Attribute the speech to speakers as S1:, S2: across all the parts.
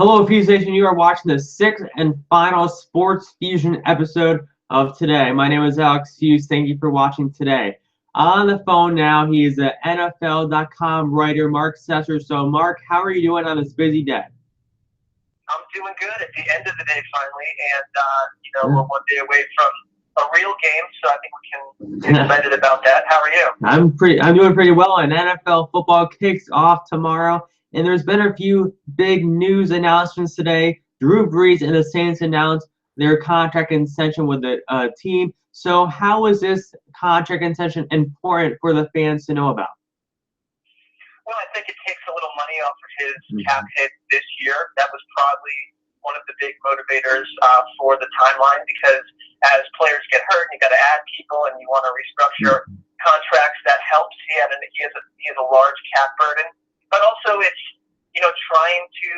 S1: Hello, Feuzion. You are watching the sixth and final Sports Fusion episode of today. My name is Alex Hughes. Thank you for watching today. On the phone now, he is an NFL.com writer, Marc Sessler. So, Marc, how are you doing on this busy day?
S2: I'm doing good at the end of the day finally, and we're one day away from a real game, so I think we can get excited about that. How are you?
S1: I'm doing pretty well, and NFL football kicks off tomorrow. And there's been a few big news announcements today. Drew Brees and the Saints announced their contract extension with the team. So how is this contract extension important for the fans to know about?
S2: Well, I think it takes a little money off of his cap hit this year. That was probably one of the big motivators for the timeline, because as players get hurt and you got to add people and you want to restructure contracts, that helps. He has a large cap burden. But also it's, trying to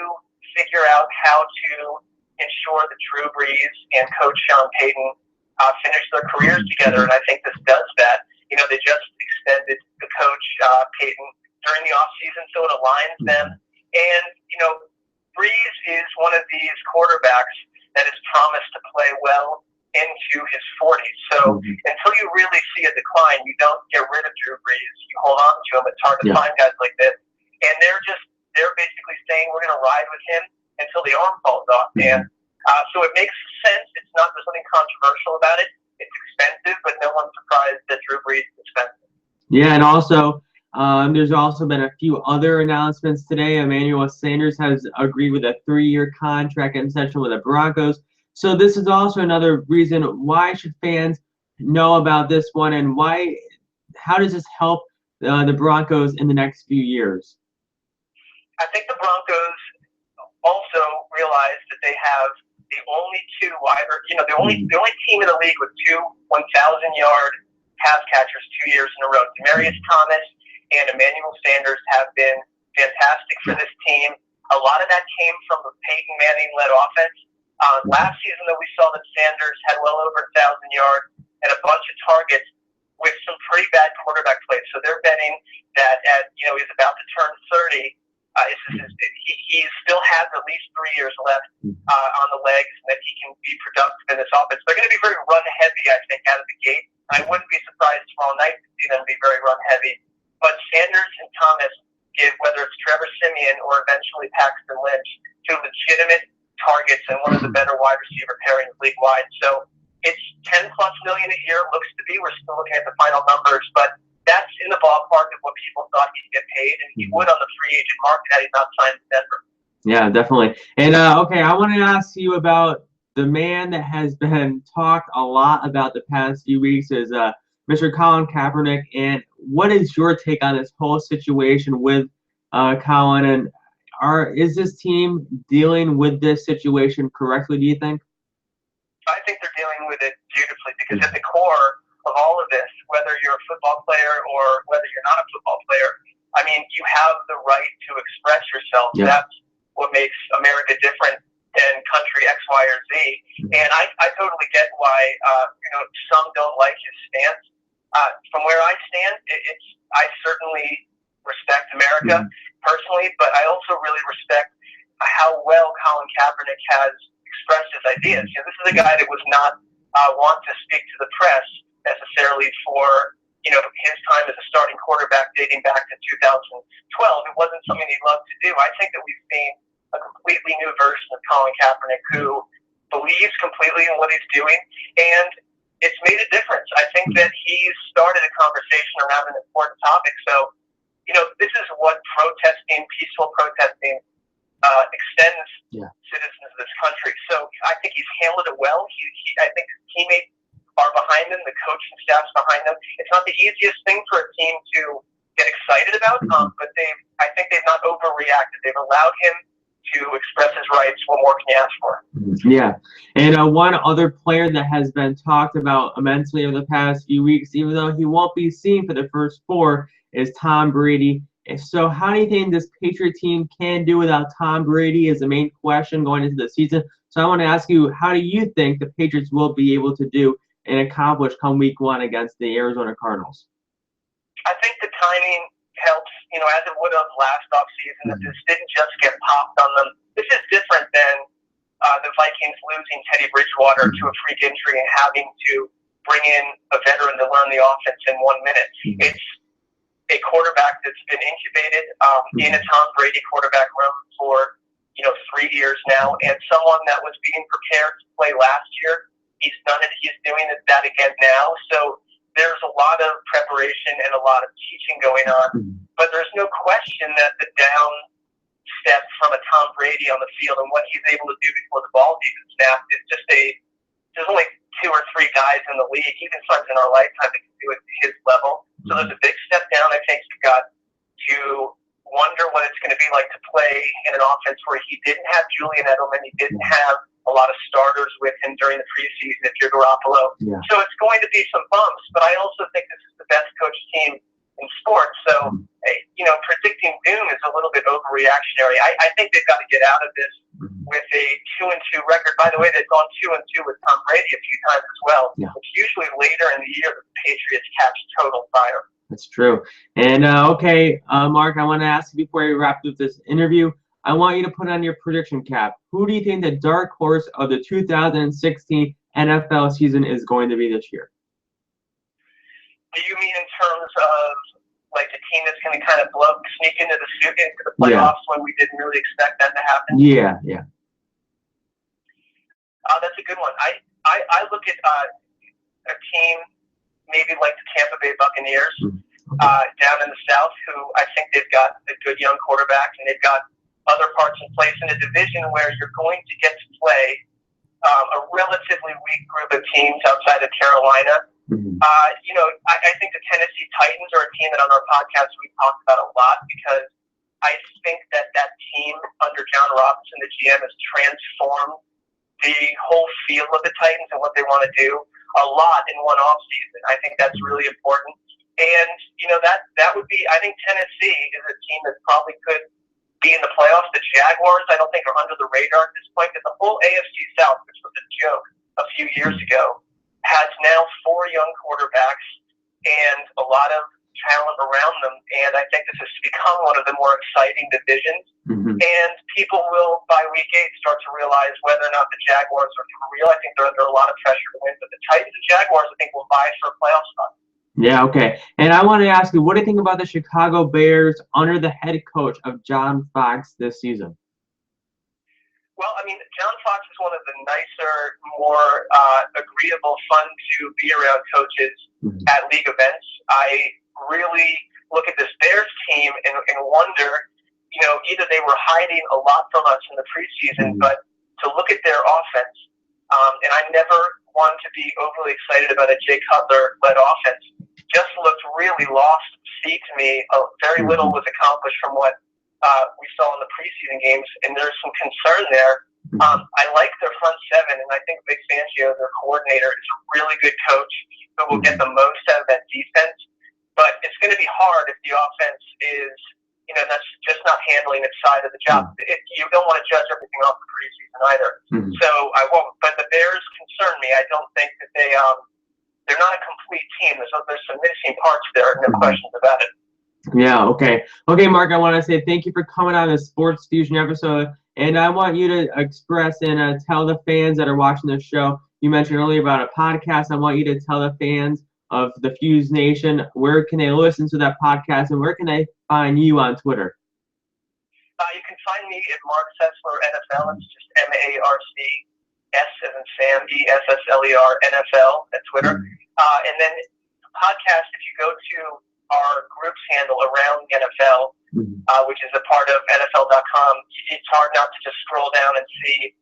S2: figure out how to ensure that Drew Brees and Coach Sean Payton finish their careers together. And I think this does that. They just extended the coach, Payton, during the offseason, so it aligns them. And, Brees is one of these quarterbacks that is promised to play well into his 40s. So until you really see a decline, you don't get rid of Drew Brees. You hold on to him. It's hard to find guys like this. And they're basically saying we're going to ride with him until the arm falls off. And so it makes sense. There's nothing controversial about it. It's expensive, but no one's surprised that Drew Brees is expensive.
S1: Yeah, and also there's also been a few other announcements today. Emmanuel has agreed with a 3-year contract extension with the Broncos. So this is also another reason why should fans know about this one, and how does this help the Broncos in the next few years?
S2: I think the Broncos also realize that they have the only the only team in the league with two 1,000-yard pass catchers 2 years in a row. Demaryius Thomas and Emmanuel have been fantastic for this team. A lot of that came from the Peyton Manning-led offense. Last season, though, we saw that Sanders had well over 1,000 yards and a bunch of targets with some pretty bad quarterback plays. So they're betting that he's about to turn 30. He still has at least 3 years left on the legs, and that he can be productive in this offense. They're going to be very run-heavy, I think, out of the gate. I wouldn't be surprised tomorrow night to see them be very run-heavy. But Sanders and Thomas give, whether it's Trevor Siemian or eventually Paxton Lynch, two legitimate targets and one of the better wide receiver pairings league-wide. So it's $10+ million a year, looks to be. We're still looking at the final numbers, but that's in the ballpark of what people thought he'd get paid, and he would on the free agent market had he not signed with Denver.
S1: Yeah, definitely. And okay, I want to ask you about the man that has been talked a lot about the past few weeks is Mr. Colin Kaepernick. And what is your take on this whole situation with Colin? And is this team dealing with this situation correctly, do you think?
S2: I think they're dealing with it beautifully, because at the core of all of this, whether you're a football player or whether you're not a football player, I mean, you have the right to express yourself. Yeah. That's what makes America different than country X, Y, or Z. And I totally get why some don't like his stance. From where I stand, I certainly respect America personally, but I also really respect how well Colin Kaepernick has expressed his ideas. This is a guy that was not want to speak to the press necessarily for his time as a starting quarterback dating back to 2012. It wasn't something he loved to do. I think that we've seen a completely new version of Colin Kaepernick who believes completely in what he's doing, and it's made a difference. I think that he's started a conversation around an important topic. So, this is what peaceful protesting extends citizens of this country. So I think he's handled it well. I think his teammates are behind him, the coaching staff's behind them. It's not the easiest thing for a team to get excited about, but I think they've not overreacted. They've allowed him to express his rights. What more can you ask for?
S1: Yeah. And one other player that has been talked about immensely over the past few weeks, even though he won't be seen for the first 4, is Tom Brady. So how do you think this Patriot team can do without Tom Brady is the main question going into the season. So I want to ask you, how do you think the Patriots will be able to do and accomplish come week 1 against the Arizona Cardinals?
S2: I think the timing helps, as it would have last offseason. This didn't just get popped on them. This is different than the Vikings losing Teddy Bridgewater to a freak injury and having to bring in a veteran to learn the offense in 1 minute. It's a quarterback that's been incubated in a Tom Brady quarterback room for 3 years now, and someone that was being prepared to play last year. He's done it. He's doing that again now. So there's a lot of preparation and a lot of teaching going on. But there's no question that the down step from a Tom Brady on the field and what he's able to do before the ball even snapped is just there's only 2 or 3 guys in the league, even sometimes in our lifetime, that can do it to his level. So there's a big step down. I think you've got to wonder what it's going to be like to play in an offense where he didn't have Julian Edelman, he didn't have a lot of starters with him during the preseason if you're Garoppolo. Yeah. So it's going to be some bumps, but I also think this is the best coached team in sports. So, predicting doom is a little bit overreactionary. I think they've got to get out of this with a 2-2 record. By the way, they've gone 2-2 with Tom Brady a few times as well. Yeah. It's usually later in the year that the Patriots catch total fire.
S1: That's true. And, Marc, I want to ask you before we wrap up this interview, I want you to put on your prediction cap. Who do you think the dark horse of the 2016 NFL season is going to be this year?
S2: Do you mean in terms of like the team that's going to kind of sneak into the playoffs when we didn't really expect that to happen?
S1: Yeah.
S2: That's a good one. I look at a team maybe like the Tampa Bay Buccaneers down in the South, who I think they've got a good young quarterback, and they've got other parts in place in a division where you're going to get to play a relatively weak group of teams outside of Carolina. I think the Tennessee Titans are a team that on our podcast we've talked about a lot, because I think that team under John Robinson, the GM, has transformed the whole feel of the Titans and what they want to do a lot in one offseason. I think that's really important. And, that would be, I think Tennessee is a team that probably could be in the playoffs. The Jaguars, I don't think, are under the radar at this point, because the whole AFC South, which was a joke a few years ago, has now 4 young quarterbacks and a lot of talent around them. And I think this has become one of the more exciting divisions. And people will, by week 8, start to realize whether or not the Jaguars are for real. I think they're under a lot of pressure to win. But the Titans and Jaguars, I think, will vie for a playoff spot.
S1: Yeah, okay. And I want to ask you, what do you think about the Chicago Bears under the head coach of John Fox this season?
S2: Well, John Fox is one of the nicer, more agreeable, fun to be around coaches at league events. I really look at this Bears team and wonder, either they were hiding a lot from us in the preseason, but to look at their offense, and I never want to be overly excited about a Jay Cutler-led offense, just looked really lost at sea to me. Very little was accomplished from what we saw in the preseason games, and there's some concern there. I like their front seven, and I think Vic Fangio, their coordinator, is a really good coach who will get the most out of that defense. But it's going to be hard if the offense is, that's just not handling its side of the job. You don't want to judge everything off the preseason either. So I won't. But the Bears concern me. I don't think that they're not a complete team. There's some missing parts there, no questions about it.
S1: Yeah, okay. Okay, Marc, I want to say thank you for coming on this Sports Fusion episode. And I want you to express and tell the fans that are watching this show, you mentioned earlier about a podcast. I want you to tell the fans of the Fuse Nation, where can they listen to that podcast, and where can they find you on Twitter?
S2: You can find me at Marc Sessler NFL. It's just MARC, S as in Sam, ESSLER NFL at Twitter. And then the podcast, if you go to our group's handle around the NFL, which is a part of NFL.com, it's hard not to just scroll down and see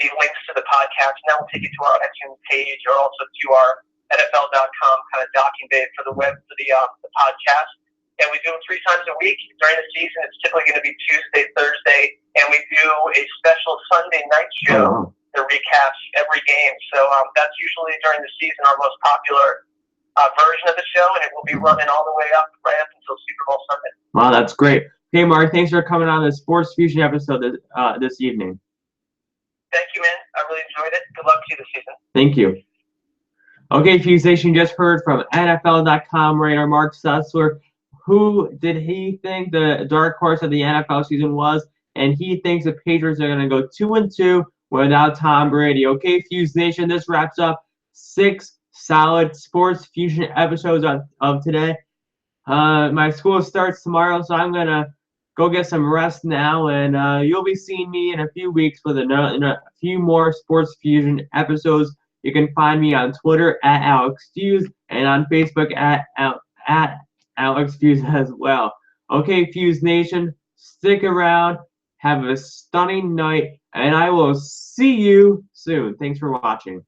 S2: the links to the podcast. And that will take you to our iTunes page, or also to our NFL.com kind of docking bay for the web, for the podcast. And we do them 3 times a week. During the season, it's typically going to be Tuesday, Thursday, and we do a special Sunday night show that recaps every game. So that's usually during the season our most popular version of the show, and it will be running all the way up right up until Super Bowl Sunday. Wow,
S1: that's great. Okay, Marc, thanks for coming on the Sports Fusion episode this evening.
S2: Thank you, man. I really enjoyed it. Good luck to you this season.
S1: Thank you. Okay, Fuse Nation, just heard from NFL.com writer Marc Sessler. Who did he think the dark horse of the NFL season was? and he thinks the Patriots are going to go 2-2 without Tom Brady. Okay, Fuse Nation, this wraps up 6 solid Sports Fusion episodes of today. My school starts tomorrow, so I'm gonna go get some rest now, and you'll be seeing me in a few weeks with a few more Sports Fusion episodes. You can find me on Twitter at AlexFuse and on Facebook at AlexFuse as well. Okay, Fuse Nation, stick around, have a stunning night, and I will see you soon. Thanks for watching.